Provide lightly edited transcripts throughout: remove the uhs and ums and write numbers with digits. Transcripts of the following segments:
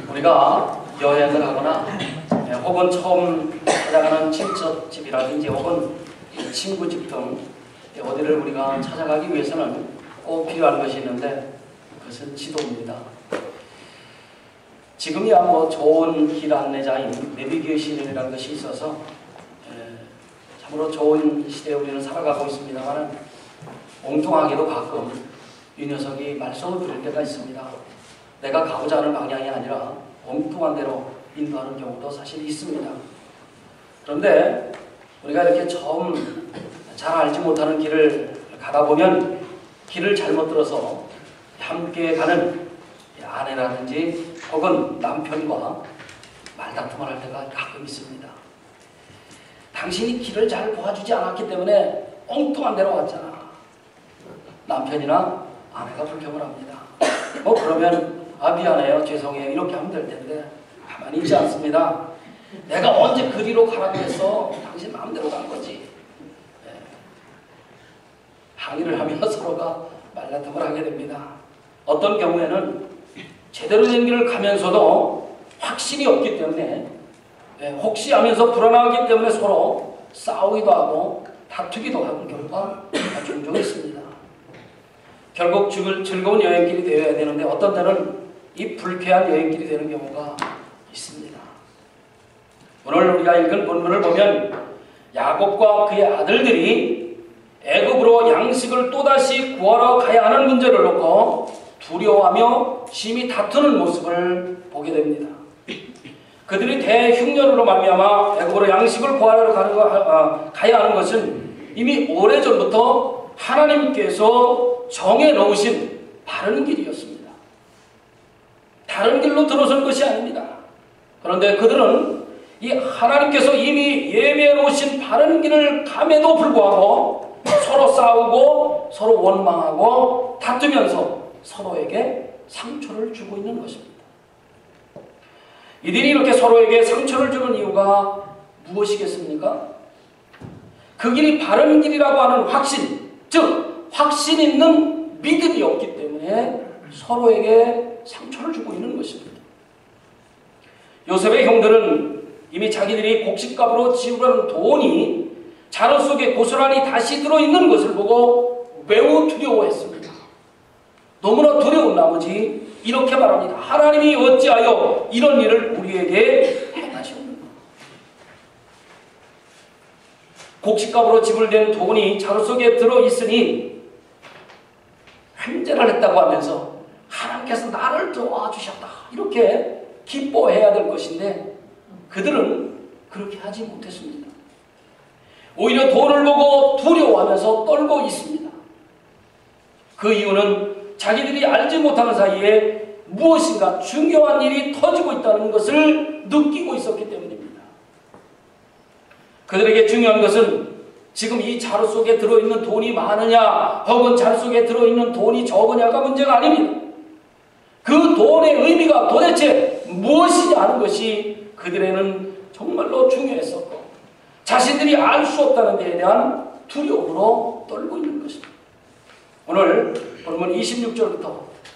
우리가 여행을 하거나 혹은 처음 찾아가는 친척집이라든지 혹은 친구집 등 어디를 우리가 찾아가기 위해서는 꼭 필요한 것이 있는데 그것은 지도입니다. 지금이야 뭐 좋은 길 안내자인 내비게이션이라는 것이 있어서 참으로 좋은 시대에 우리는 살아가고 있습니다만 엉뚱하게도 가끔 이 녀석이 말썽을 부릴 때가 있습니다. 내가 가고자 하는 방향이 아니라 엉뚱한 대로 인도하는 경우도 사실 있습니다. 그런데 우리가 이렇게 처음 잘 알지 못하는 길을 가다 보면 길을 잘못 들어서 함께 가는 아내라든지 혹은 남편과 말다툼을 할 때가 가끔 있습니다. 당신이 길을 잘 도와주지 않았기 때문에 엉뚱한 데로 왔잖아. 남편이나 아내가 불평을 합니다. 그러면 미안해요, 죄송해요 이렇게 하면 될 텐데 가만히 있지 않습니다. 내가 언제 그리로 가라고 해서 당신 마음대로 간 거지. 항의를 하며 서로가 말다툼을 하게 됩니다. 어떤 경우에는 제대로 된 길을 가면서도 확신이 없기 때문에 혹시 하면서 불안하기 때문에 서로 싸우기도 하고 다투기도 하는 경우가 종종 있습니다. 결국 즐거운 여행길이 되어야 되는데 어떤 때는 이 불쾌한 여행길이 되는 경우가 있습니다. 오늘 우리가 읽은 본문을 보면 야곱과 그의 아들들이 애굽으로 양식을 또다시 구하러 가야 하는 문제를 놓고 두려워하며 심히 다투는 모습을 보게 됩니다. 그들이 대흉년으로 말미암아 애굽으로 양식을 구하러 가야 하는 것은 이미 오래전부터 하나님께서 정해놓으신 바른 길이었습니다. 다른 길로 들어선 것이 아닙니다. 그런데 그들은 이 하나님께서 이미 예비해놓으신 바른 길을 감에도 불구하고 서로 싸우고 서로 원망하고 다투면서 서로에게 상처를 주고 있는 것입니다. 이들이 이렇게 서로에게 상처를 주는 이유가 무엇이겠습니까? 그 길이 바른 길이라고 하는 확신, 즉 확신 있는 믿음이 없기 때문에 서로에게 상처를 주고 있는 것입니다. 요셉의 형들은 이미 자기들이 곡식값으로 지불하는 돈이 자루 속에 고스란히 다시 들어있는 것을 보고 매우 두려워했습니다. 너무나 두려운 나머지 이렇게 말합니다. 하나님이 어찌하여 이런 일을 우리에게 행하셨는가? 곡식값으로 지불된 돈이 자루 속에 들어있으니 횡재를 했다고 하면서 하나님께서 나를 도와주셨다 이렇게 기뻐해야 될 것인데 그들은 그렇게 하지 못했습니다. 오히려 돈을 보고 두려워하면서 떨고 있습니다. 그 이유는 자기들이 알지 못하는 사이에 무엇인가 중요한 일이 터지고 있다는 것을 느끼고 있었기 때문입니다. 그들에게 중요한 것은 지금 이 자루 속에 들어있는 돈이 많으냐 혹은 자루 속에 들어있는 돈이 적으냐가 문제가 아닙니다. 그 돈의 의미가 도대체 무엇이냐 하는 것이 그들에는 정말로 중요했었고 자신들이 알 수 없다는 데에 대한 두려움으로 떨고 있는 것입니다. 오늘 본문 26절부터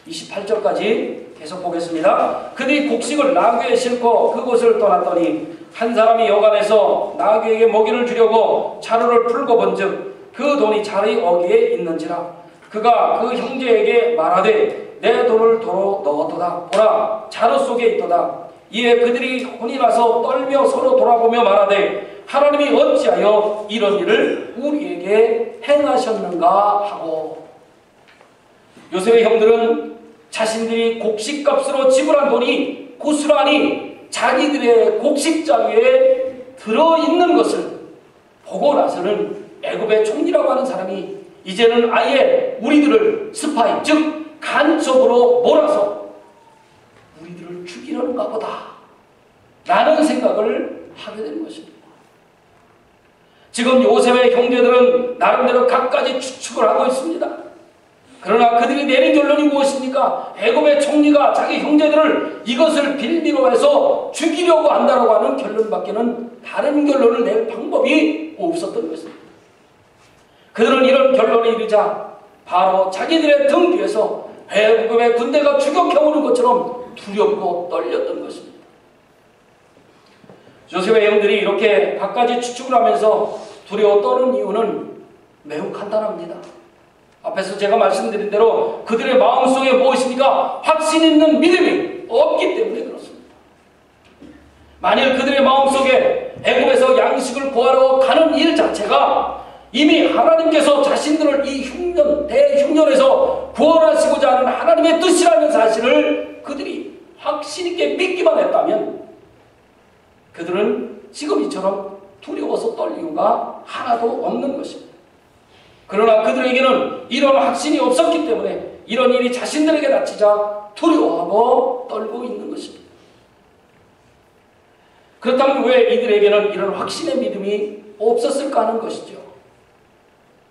28절까지 계속 보겠습니다. 그들이 곡식을 나귀에 싣고 그곳을 떠났더니 한 사람이 여간에서 나귀에게 먹이를 주려고 자루를 풀고 본즉 그 돈이 자리 어기에 있는지라 그가 그 형제에게 말하되 내 돈을 도로 넣었도다 보라 자루 속에 있도다. 이에 그들이 혼이 나서 떨며 서로 돌아보며 말하되 하나님이 어찌하여 이런 일을 우리에게 행하셨는가 하고. 요셉의 형들은 자신들이 곡식값으로 지불한 돈이 고스란히 자기들의 곡식자루에 들어있는 것을 보고 나서는 애굽의 총리라고 하는 사람이 이제는 아예 우리들을 스파이 즉 간첩으로 몰아서 우리들을 죽이려는가 보다 라는 생각을 하게 된 것입니다. 지금 요셉의 형제들은 나름대로 갖가지 추측을 하고 있습니다. 그러나 그들이 내린 결론이 무엇입니까? 애굽의 총리가 자기 형제들을 이것을 빌미로 해서 죽이려고 한다고 하는 결론밖에는 다른 결론을 낼 방법이 없었던 것입니다. 그들은 이런 결론에 이르자 바로 자기들의 등 뒤에서 애굽의 군대가 추격해오는 것처럼 두렵고 떨렸던 것입니다. 요셉의 형들이 이렇게 갖가지 추측을 하면서 두려워 떠는 이유는 매우 간단합니다. 앞에서 제가 말씀드린 대로 그들의 마음속에 무엇입니까? 확신 있는 믿음이 없기 때문에 그렇습니다. 만일 그들의 마음속에 애굽에서 양식을 구하러 가는 일 자체가 이미 하나님께서 자신들을 이 대흉년에서 구원하시고자 하는 하나님의 뜻이라는 사실을 그들이 확신 있게 믿기만 했다면 그들은 지금 이처럼 두려워서 떨 이유가 하나도 없는 것입니다. 그러나 그들에게는 이런 확신이 없었기 때문에 이런 일이 자신들에게 닥치자 두려워하고 떨고 있는 것입니다. 그렇다면 왜 이들에게는 이런 확신의 믿음이 없었을까 하는 것이죠.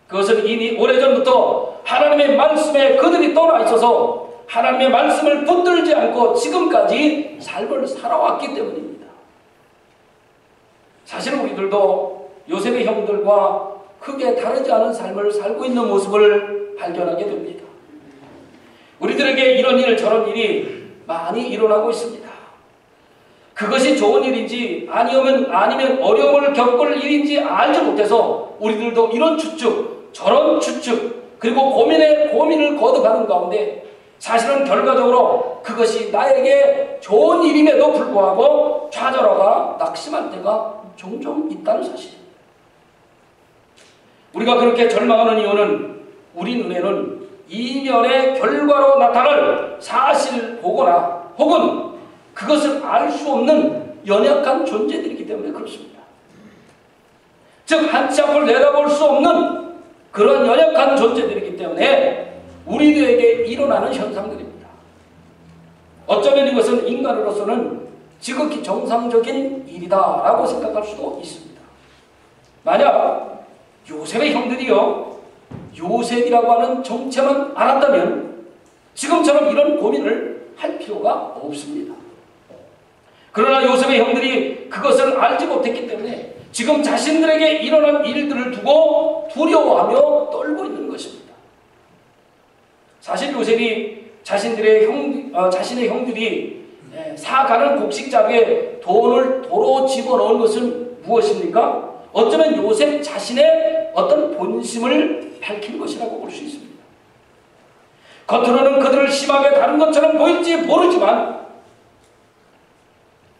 그것은 이미 오래전부터 하나님의 말씀에 그들이 떠나 있어서 하나님의 말씀을 붙들지 않고 지금까지 삶을 살아왔기 때문입니다. 사실 우리들도 요셉의 형들과 크게 다르지 않은 삶을 살고 있는 모습을 발견하게 됩니다. 우리들에게 이런 일 저런 일이 많이 일어나고 있습니다. 그것이 좋은 일인지 아니면 어려움을 겪을 일인지 알지 못해서 우리들도 이런 추측 저런 추측 그리고 고민을 거듭하는 가운데 사실은 결과적으로 그것이 나에게 좋은 일임에도 불구하고 좌절하고 낙심할 때가 종종 있다는 사실입니다. 우리가 그렇게 절망하는 이유는 우리 눈에는 이면의 결과로 나타날 사실을 보거나 혹은 그것을 알 수 없는 연약한 존재들이기 때문에 그렇습니다. 즉 한치 앞을 내다볼 수 없는 그런 연약한 존재들이기 때문에 우리들에게 일어나는 현상들입니다. 어쩌면 이것은 인간으로서는 지극히 정상적인 일이다라고 생각할 수도 있습니다. 만약 요셉의 형들이요 요셉이라고 하는 정체만 알았다면 지금처럼 이런 고민을 할 필요가 없습니다. 그러나 요셉의 형들이 그것을 알지 못했기 때문에 지금 자신들에게 일어난 일들을 두고 두려워하며 떨고 있는 것입니다. 사실 요셉이 자신의 형들이 사가는 곡식 자루에 돈을 도로 집어넣은 것은 무엇입니까? 어쩌면 요셉 자신의 어떤 본심을 밝힌 것이라고 볼 수 있습니다. 겉으로는 그들을 심하게 다른 것처럼 보일지 모르지만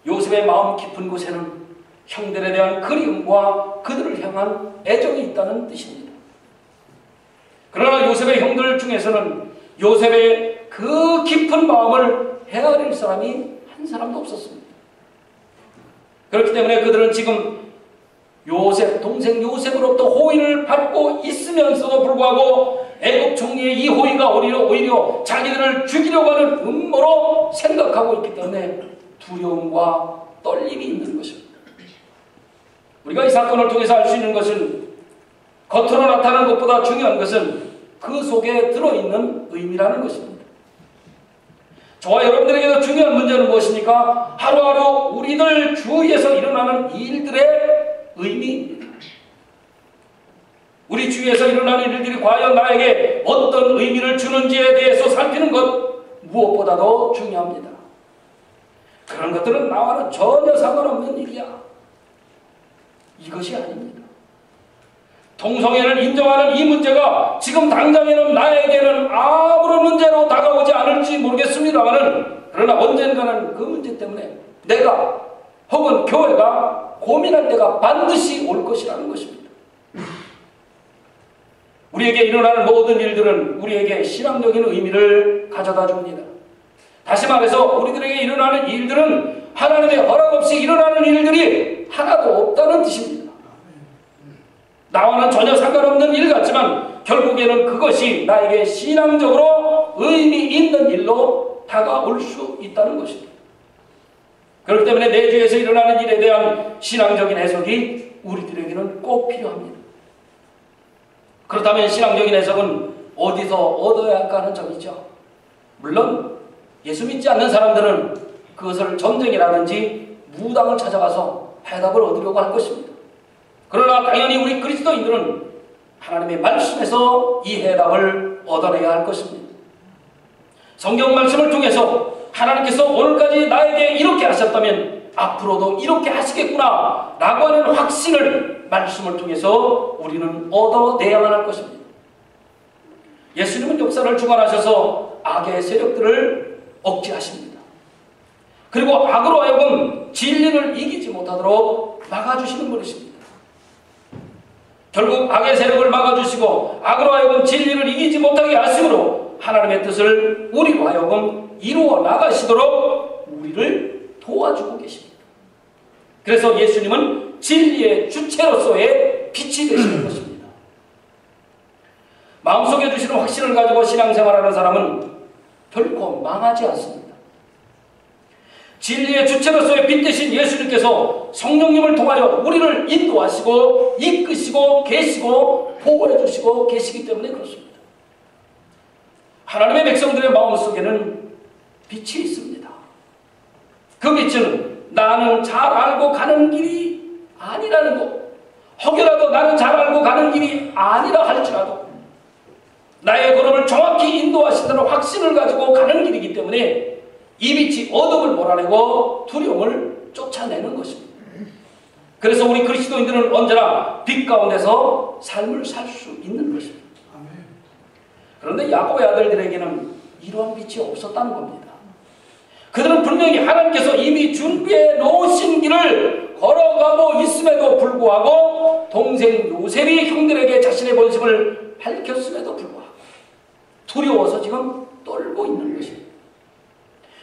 요셉의 마음 깊은 곳에는 형들에 대한 그리움과 그들을 향한 애정이 있다는 뜻입니다. 그러나 요셉의 형들 중에서는 요셉의 그 깊은 마음을 헤아릴 사람이 한 사람도 없었습니다. 그렇기 때문에 그들은 지금 동생 요셉으로부터 호의를 받고 있으면서도 불구하고 애국 총리의 이 호의가 오히려 자기들을 죽이려고 하는 음모로 생각하고 있기 때문에 두려움과 떨림이 있는 것입니다. 우리가 이 사건을 통해서 알 수 있는 것은 겉으로 나타나는 것보다 중요한 것은 그 속에 들어있는 의미라는 것입니다. 저와 여러분들에게도 중요한 문제는 무엇입니까? 하루하루 우리들 주위에서 일어나는 일들의 의미입니다. 우리 주위에서 일어나는 일들이 과연 나에게 어떤 의미를 주는지에 대해서 살피는 것 무엇보다도 중요합니다. 그런 것들은 나와는 전혀 상관없는 일이야. 이것이 아닙니다. 동성애를 인정하는 이 문제가 지금 당장에는 나에게는 아무런 문제로 다가오지 않을지 모르겠습니다만 그러나 언젠가는 그 문제 때문에 내가 혹은 교회가 고민할 때가 반드시 올 것이라는 것입니다. 우리에게 일어나는 모든 일들은 우리에게 신앙적인 의미를 가져다 줍니다. 다시 말해서 우리들에게 일어나는 일들은 하나님의 허락 없이 일어나는 일들이 하나도 없다는 뜻입니다. 나와는 전혀 상관없는 일 같지만 결국에는 그것이 나에게 신앙적으로 의미 있는 일로 다가올 수 있다는 것입니다. 그렇기 때문에 내 주위에서 일어나는 일에 대한 신앙적인 해석이 우리들에게는 꼭 필요합니다. 그렇다면 신앙적인 해석은 어디서 얻어야 할까 하는 점이죠. 물론 예수 믿지 않는 사람들은 그것을 점쟁이라든지 무당을 찾아가서 해답을 얻으려고 할 것입니다. 그러나 당연히 우리 그리스도인들은 하나님의 말씀에서 이 해답을 얻어내야 할 것입니다. 성경 말씀을 통해서 하나님께서 오늘까지 나에게 이렇게 하셨다면 앞으로도 이렇게 하시겠구나 라고 하는 확신을 말씀을 통해서 우리는 얻어내야만 할 것입니다. 예수님은 역사를 주관하셔서 악의 세력들을 억제하십니다. 그리고 악으로 하여금 진리를 이기지 못하도록 막아주시는 분이십니다. 결국 악의 세력을 막아주시고 악으로 하여금 진리를 이기지 못하게 하심으로 하나님의 뜻을 우리로 하여금 이루어 나가시도록 우리를 도와주고 계십니다. 그래서 예수님은 진리의 주체로서의 빛이 되시는 것입니다. 마음속에 주시는 확신을 가지고 신앙생활하는 사람은 결코 망하지 않습니다. 진리의 주체로서의 빛 되신 예수님께서 성령님을 통하여 우리를 인도하시고 이끄시고 계시고 보호해 주시고 계시기 때문에 그렇습니다. 하나님의 백성들의 마음속에는 빛이 있습니다. 그 빛은 나는 잘 알고 가는 길이 아니라는 것, 혹여라도 나는 잘 알고 가는 길이 아니라 할지라도 나의 걸음을 정확히 인도하신다는 확신을 가지고 가는 길이기 때문에 이 빛이 어둠을 몰아내고 두려움을 쫓아내는 것입니다. 그래서 우리 그리스도인들은 언제나 빛 가운데서 삶을 살 수 있는 것입니다. 그런데 야곱의 아들들에게는 이러한 빛이 없었다는 겁니다. 그들은 분명히 하나님께서 이미 준비해 놓으신 길을 걸어가고 있음에도 불구하고 동생 요셉이 형들에게 자신의 본심을 밝혔음에도 불구하고 두려워서 지금 떨고 있는 것입니다.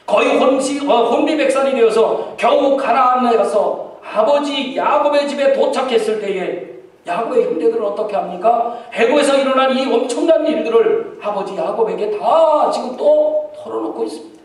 거의 혼비백산이 되어서 겨우 가나안에 가서 아버지 야곱의 집에 도착했을 때에 야곱의 형제들은 어떻게 합니까? 애굽에서 일어난 이 엄청난 일들을 아버지 야곱에게 다 지금 또 털어놓고 있습니다.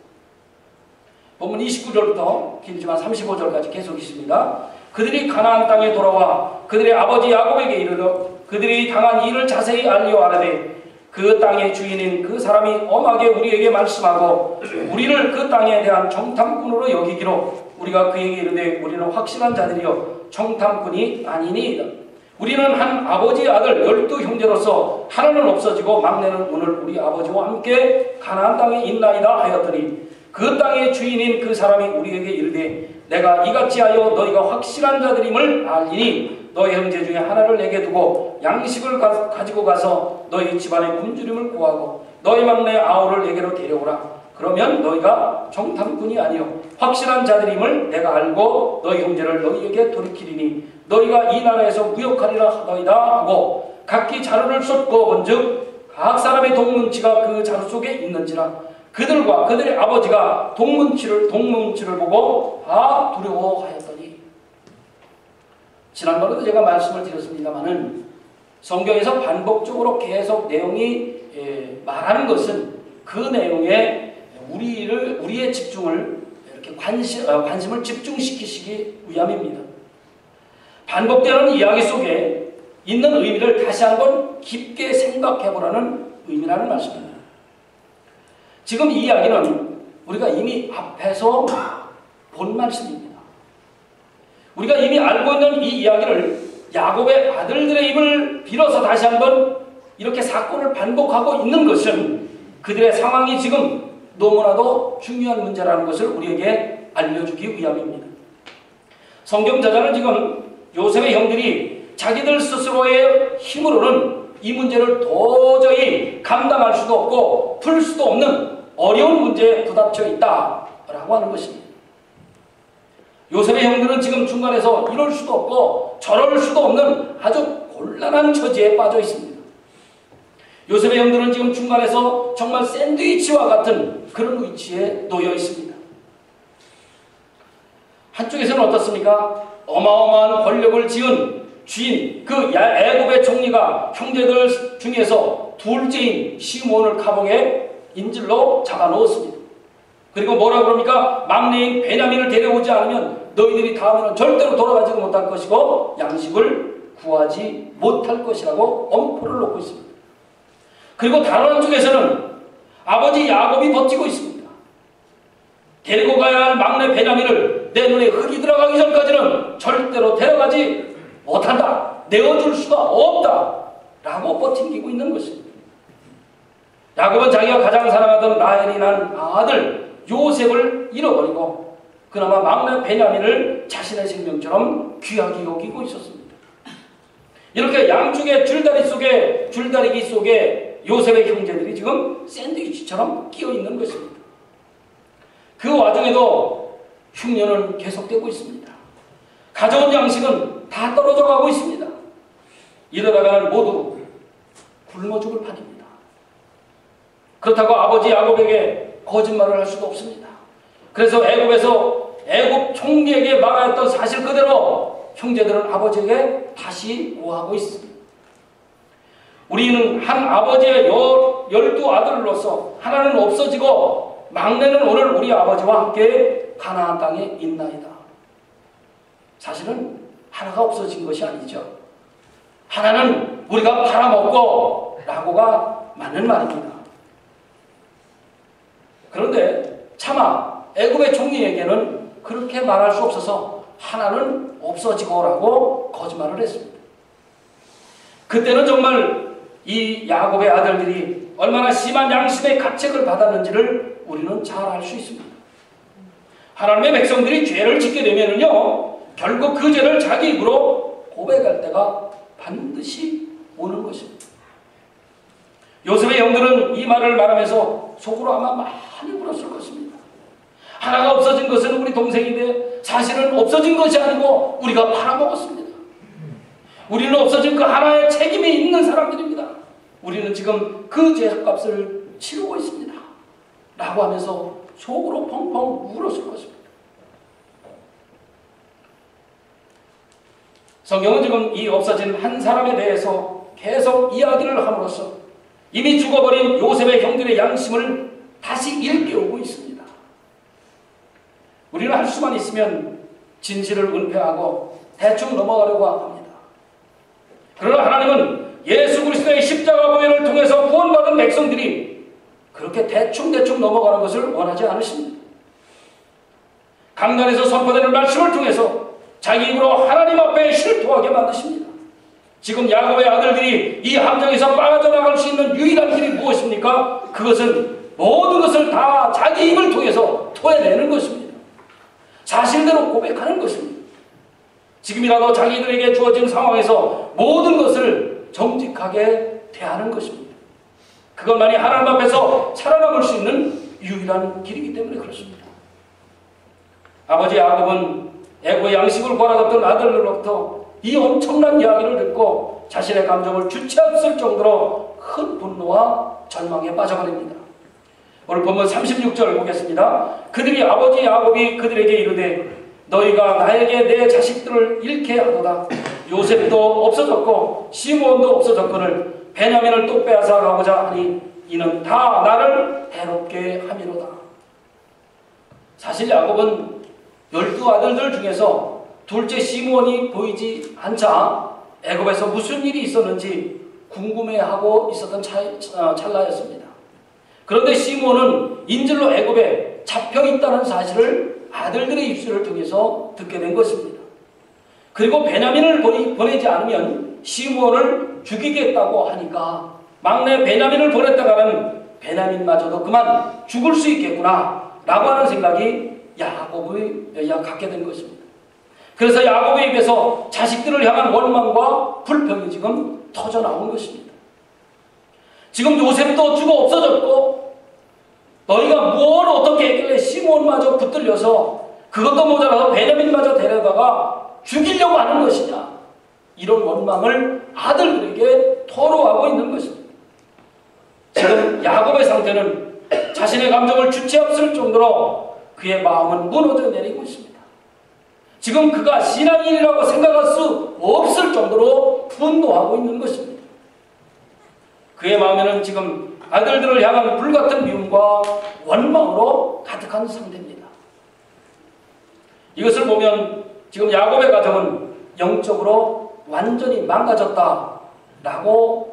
본문 29절부터 길지만 35절까지 계속 있습니다. 그들이 가나안 땅에 돌아와 그들의 아버지 야곱에게 이르러 그들이 당한 일을 자세히 알려 아뢰되 그 땅의 주인인 그 사람이 엄하게 우리에게 말씀하고 우리를 그 땅에 대한 정탐꾼으로 여기기로 우리가 그에게 이르되 우리는 확실한 자들이여 정탐꾼이 아니니이다. 우리는 한 아버지 아들 12형제로서 하나는 없어지고 막내는 오늘 우리 아버지와 함께 가나안 땅에 있나이다 하였더니 그 땅의 주인인 그 사람이 우리에게 이르되 내가 이같이 하여 너희가 확실한 자들임을 알리니 너희 형제 중에 하나를 내게 두고 양식을 가지고 가서 너희 집안의 굶주림을 구하고 너희 막내 아우를 내게로 데려오라. 그러면 너희가 정탐꾼이 아니요 확실한 자들임을 내가 알고 너희 형제를 너희에게 돌이키리니 너희가 이 나라에서 무역하리라 하더이다 하고 각기 자루를 쏟고 본즉 각 사람의 동문치가 그 자루 속에 있는지라 그들과 그들의 아버지가 동문치를 보고 다 두려워하였더니. 지난번에도 제가 말씀을 드렸습니다마는 성경에서 반복적으로 계속 내용이 말하는 것은 그 내용에 우리의 집중을 이렇게 관심을 집중시키시기 위함입니다. 반복되는 이야기 속에 있는 의미를 다시 한번 깊게 생각해보라는 의미라는 말씀입니다. 지금 이 이야기는 우리가 이미 앞에서 본 말씀입니다. 우리가 이미 알고 있는 이 이야기를 야곱의 아들들의 입을 빌어서 다시 한번 이렇게 사건을 반복하고 있는 것은 그들의 상황이 지금 너무나도 중요한 문제라는 것을 우리에게 알려주기 위함입니다. 성경 저자는 지금 요셉의 형들이 자기들 스스로의 힘으로는 이 문제를 도저히 감당할 수도 없고 풀 수도 없는 어려운 문제에 부닥쳐 있다라고 하는 것입니다. 요셉의 형들은 지금 중간에서 이럴 수도 없고 저럴 수도 없는 아주 곤란한 처지에 빠져 있습니다. 요셉의 형들은 지금 중간에서 정말 샌드위치와 같은 그런 위치에 놓여 있습니다. 한쪽에서는 어떻습니까? 어마어마한 권력을 지은 주인 그 애굽의 총리가 형제들 중에서 둘째인 시몬을 감옥에 인질로 잡아넣었습니다. 그리고 뭐라 그럽니까? 막내인 베냐민을 데려오지 않으면 너희들이 다음에는 절대로 돌아가지 못할 것이고 양식을 구하지 못할 것이라고 엄포를 놓고 있습니다. 그리고 다른 한쪽에서는 아버지 야곱이 버티고 있습니다. 데리고 가야 할 막내 베냐민을 내 눈에 흙이 들어가기 전까지는 절대로 데려가지 못한다. 내어줄 수가 없다. 라고 버팅기고 있는 것입니다. 야곱은 자기가 가장 사랑하던 라헬이 난 아들 요셉을 잃어버리고 그나마 막내 베냐민을 자신의 생명처럼 귀하게 여기고 있었습니다. 이렇게 양쪽의 줄다리기 속에 요셉의 형제들이 지금 샌드위치처럼 끼어 있는 것입니다. 그 와중에도 흉년은 계속되고 있습니다. 가져온 양식은 다 떨어져 가고 있습니다. 이러다가는 모두 굶어 죽을 판입니다. 그렇다고 아버지 야곱에게 거짓말을 할 수도 없습니다. 그래서 애굽 총리에게 말하였던 사실 그대로 형제들은 아버지에게 다시 고하고 있습니다. 우리는 한 아버지의 12아들로서 하나는 없어지고 막내는 오늘 우리 아버지와 함께 가나안 땅에 있나이다. 사실은 하나가 없어진 것이 아니죠. 하나는 우리가 팔아먹고 라고가 맞는 말입니다. 그런데 차마 애굽의 총리에게는 그렇게 말할 수 없어서 하나는 없어지고라고 거짓말을 했습니다. 그때는 정말 이 야곱의 아들들이 얼마나 심한 양심의 가책을 받았는지를 우리는 잘 알 수 있습니다. 하나님의 백성들이 죄를 짓게 되면은요, 결국 그 죄를 자기 입으로 고백할 때가 반드시 오는 것입니다. 요셉의 형들은 이 말을 말하면서 속으로 아마 많이 울었을 것입니다. 하나가 없어진 것은 우리 동생인데 사실은 없어진 것이 아니고 우리가 팔아먹었습니다. 우리는 없어진 그 하나의 책임이 있는 사람들입니다. 우리는 지금 그 죄값을 치르고 있습니다. 라고 하면서 속으로 펑펑 울었을 것입니다. 성경은 지금 이 없어진 한 사람에 대해서 계속 이야기를 함으로써 이미 죽어버린 요셉의 형들의 양심을 다시 일깨우고 있습니다. 우리는 할 수만 있으면 진실을 은폐하고 대충 넘어가려고 합니다. 그러나 하나님은 예수 그리스도의 십자가 보혈을 통해서 구원받은 백성들이 그렇게 대충 넘어가는 것을 원하지 않으십니다. 강단에서 선포되는 말씀을 통해서 자기 입으로 하나님 앞에 실토하게 만드십니다. 지금 야곱의 아들들이 이 함정에서 빠져나갈 수 있는 유일한 길이 무엇입니까? 그것은 모든 것을 다 자기 입을 통해서 토해내는 것입니다. 사실대로 고백하는 것입니다. 지금이라도 자기들에게 주어진 상황에서 모든 것을 정직하게 대하는 것입니다. 그것만이 하나님 앞에서 살아남을 수 있는 유일한 길이기 때문에 그렇습니다. 아버지 야곱은 애굽의 양식을 구하던 아들들로부터 이 엄청난 이야기를 듣고 자신의 감정을 주체없을 정도로 큰 분노와 절망에 빠져버립니다. 오늘 본문 36절 보겠습니다. 그들이 아버지 야곱이 그들에게 이르되 너희가 나에게 내 자식들을 잃게 하도다. 요셉도 없어졌고 시므온도 없어졌거늘 베냐민을 또 빼앗아 가고자 하니 이는 다 나를 해롭게 함이로다. 사실 야곱은 12아들들 중에서 둘째 시므온이 보이지 않자 애굽에서 무슨 일이 있었는지 궁금해하고 있었던 찰나였습니다. 그런데 시므온은 인질로 애굽에 잡혀있다는 사실을 아들들의 입술을 통해서 듣게 된 것입니다. 그리고 베냐민을 보내지 않으면 시므온을 죽이겠다고 하니까 막내 베냐민을 보냈다가는 베냐민마저도 그만 죽을 수 있겠구나 라고 하는 생각이 야곱이 갖게 된 것입니다. 그래서 야곱의 입에서 자식들을 향한 원망과 불평이 지금 터져나온 것입니다. 지금 요셉도 죽어 없어졌고 너희가 뭘 어떻게 했길래 시므온마저 붙들려서 그것도 모자라서 베냐민마저 데려다가 죽이려고 하는 것이냐, 이런 원망을 아들들에게 토로하고 있는 것입니다. 지금 야곱의 상태는 자신의 감정을 주체없을 정도로 그의 마음은 무너져 내리고 있습니다. 지금 그가 신앙인이라고 생각할 수 없을 정도로 분노하고 있는 것입니다. 그의 마음에는 지금 아들들을 향한 불같은 미움과 원망으로 가득한 상태입니다. 이것을 보면 지금 야곱의 가정은 영적으로 완전히 망가졌다라고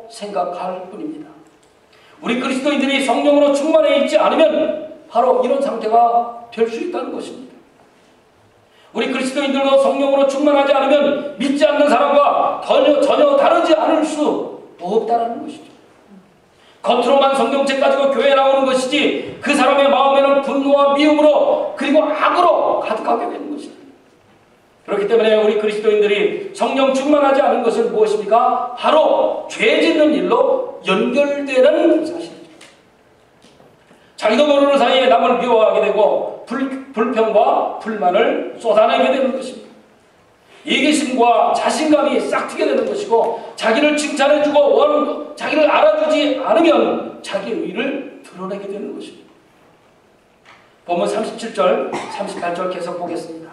생각할 뿐입니다. 우리 그리스도인들이 성령으로 충만해 있지 않으면 바로 이런 상태가 될 수 있다는 것입니다. 우리 그리스도인들도 성령으로 충만하지 않으면 믿지 않는 사람과 전혀 다르지 않을 수 없다는 것이죠. 겉으로만 성경책 가지고 교회에 나오는 것이지 그 사람의 마음에는 분노와 미움으로 그리고 악으로 가득하게 되는 것입니다. 그렇기 때문에 우리 그리스도인들이 성령 충만하지 않은 것은 무엇입니까? 바로 죄 짓는 일로 연결되는 사실입니다. 자기도 모르는 사이에 남을 미워하게 되고 불평과 불만을 쏟아내게 되는 것입니다. 이기심과 자신감이 싹트게 되는 것이고 자기를 칭찬해주고 자기를 알아주지 않으면 자기의 의를 드러내게 되는 것입니다. 본문 37절, 38절 계속 보겠습니다.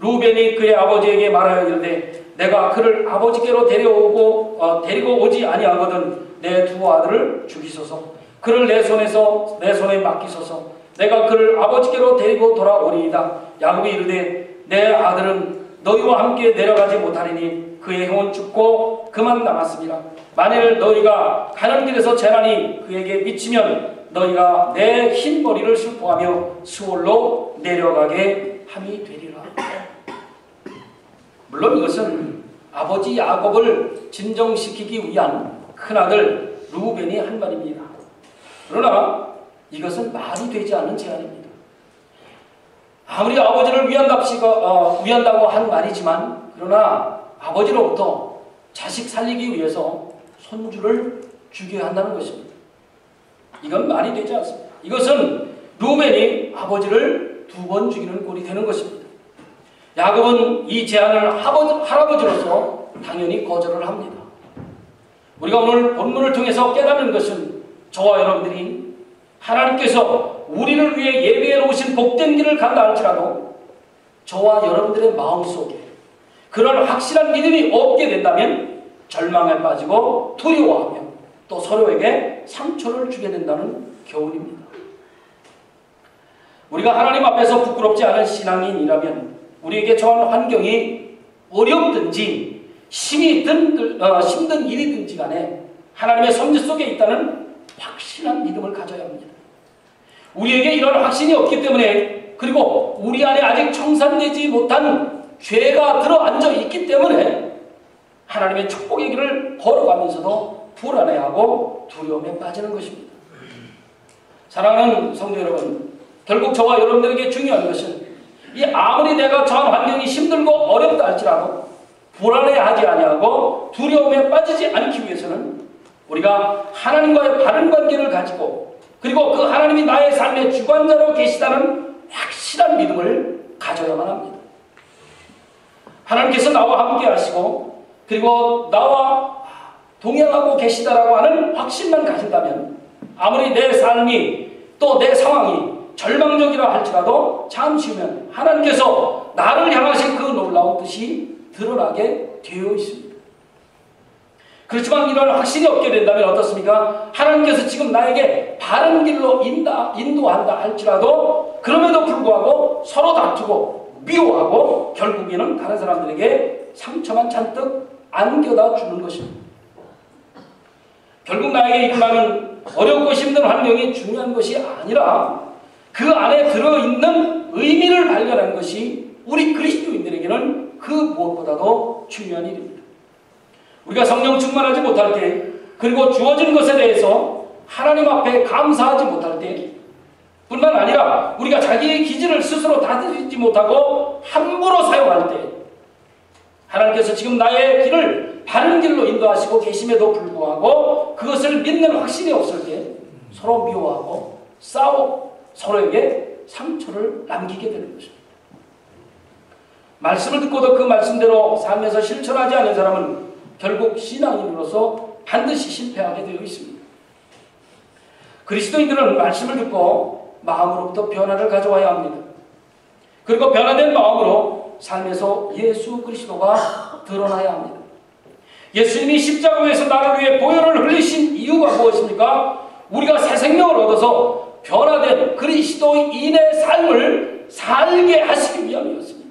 루벤이 그의 아버지에게 말하여 이르되 내가 그를 아버지께로 데리고 오지 아니하거든 내 두 아들을 죽이소서. 그를 내 손에 맡기소서. 내가 그를 아버지께로 데리고 돌아오리이다. 야곱이 이르되 내 아들은 너희와 함께 내려가지 못하리니 그의 형은 죽고 그만 남았습니다. 만일 너희가 가는 길에서 재난이 그에게 미치면 너희가 내 흰 머리를 슬퍼하며 수월로 내려가게 함이 되리라. 물론 이것은 아버지 야곱을 진정시키기 위한 큰아들 루벤이 한 말입니다. 그러나 이것은 말이 되지 않는 제안입니다. 아무리 아버지를 위한다고 한 말이지만 그러나 아버지로부터 자식 살리기 위해서 손주를 죽여야 한다는 것입니다. 이건 말이 되지 않습니다. 이것은 루벤이 아버지를 2번 죽이는 꼴이 되는 것입니다. 야곱은 이 제안을 할아버지로서 당연히 거절을 합니다. 우리가 오늘 본문을 통해서 깨닫는 것은 저와 여러분들이 하나님께서 우리를 위해 예비해 놓으신 복된 길을 간다 할지라도 저와 여러분들의 마음속에 그런 확실한 믿음이 없게 된다면 절망에 빠지고 두려워하며 또 서로에게 상처를 주게 된다는 교훈입니다. 우리가 하나님 앞에서 부끄럽지 않은 신앙인이라면 우리에게 처한 환경이 어렵든지 힘든 일이든지 간에 하나님의 섭리 속에 있다는 확실한 믿음을 가져야 합니다. 우리에게 이런 확신이 없기 때문에 그리고 우리 안에 아직 청산되지 못한 죄가 들어앉아 있기 때문에 하나님의 축복의 길을 걸어가면서도 불안해하고 두려움에 빠지는 것입니다. 사랑하는 성도 여러분, 결국 저와 여러분들에게 중요한 것은 이 아무리 내가 처한 환경이 힘들고 어렵다 할지라도 불안해하지 아니하고 두려움에 빠지지 않기 위해서는 우리가 하나님과의 바른 관계를 가지고 그리고 그 하나님이 나의 삶의 주관자로 계시다는 확실한 믿음을 가져야만 합니다. 하나님께서 나와 함께 하시고 그리고 나와 동행하고 계시다라고 하는 확신만 가진다면 아무리 내 삶이 또 내 상황이 절망적이라 할지라도 잠시 후면 하나님께서 나를 향하신 그 놀라운 뜻이 드러나게 되어 있습니다. 그렇지만 이런 확신이 없게 된다면 어떻습니까? 하나님께서 지금 나에게 바른 길로 인도한다 할지라도 그럼에도 불구하고 서로 다투고 미워하고 결국에는 다른 사람들에게 상처만 잔뜩 안겨다 주는 것입니다. 결국 나에게 일어나는 어렵고 힘든 환경이 중요한 것이 아니라 그 안에 들어있는 의미를 발견하는 것이 우리 그리스도인들에게는 그 무엇보다도 중요한 일입니다. 우리가 성령 충만하지 못할 때 그리고 주어진 것에 대해서 하나님 앞에 감사하지 못할 때 뿐만 아니라 우리가 자기의 기질을 스스로 다스리지 못하고 함부로 사용할 때 하나님께서 지금 나의 길을 바른 길로 인도하시고 계심에도 불구하고 그것을 믿는 확신이 없을 때 서로 미워하고 싸우고 서로에게 상처를 남기게 되는 것입니다. 말씀을 듣고도 그 말씀대로 삶에서 실천하지 않은 사람은 결국 신앙인으로서 반드시 실패하게 되어 있습니다. 그리스도인들은 말씀을 듣고 마음으로부터 변화를 가져와야 합니다. 그리고 변화된 마음으로 삶에서 예수 그리스도가 드러나야 합니다. 예수님이 십자가에서 나를 위해 보혈을 흘리신 이유가 무엇입니까? 우리가 새 생명을 얻어서 변화된 그리스도인의 삶을 살게 하시기 위함이었습니다.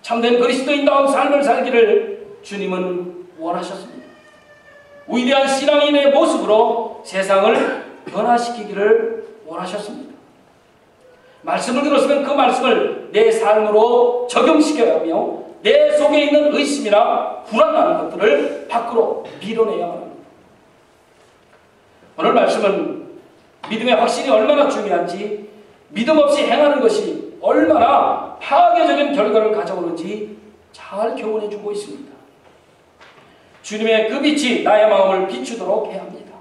참된 그리스도인다운 삶을 살기를 주님은 원하셨습니다. 위대한 신앙인의 모습으로 세상을 변화시키기를 원하셨습니다. 말씀을 들었으면 그 말씀을 내 삶으로 적용시켜야 하며 내 속에 있는 의심이나 불안한 것들을 밖으로 밀어내야 합니다. 오늘 말씀은 믿음의 확신이 얼마나 중요한지, 믿음 없이 행하는 것이 얼마나 파괴적인 결과를 가져오는지 잘 교훈해 주고 있습니다. 주님의 그 빛이 나의 마음을 비추도록 해야 합니다.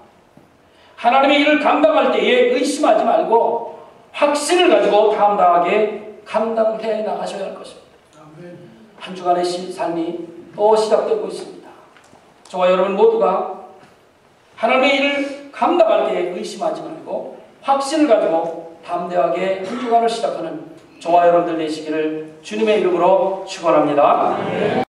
하나님의 일을 감당할 때에 의심하지 말고 확신을 가지고 담대하게 감당해 나가셔야 할 것입니다. 한 주간의 삶이 또 시작되고 있습니다. 저와 여러분 모두가 하나님의 일을 감당할 때에 의심하지 말고 확신을 가지고 담대하게 한 주간을 시작하는 저와 여러분들 되시기를 주님의 이름으로 축원합니다.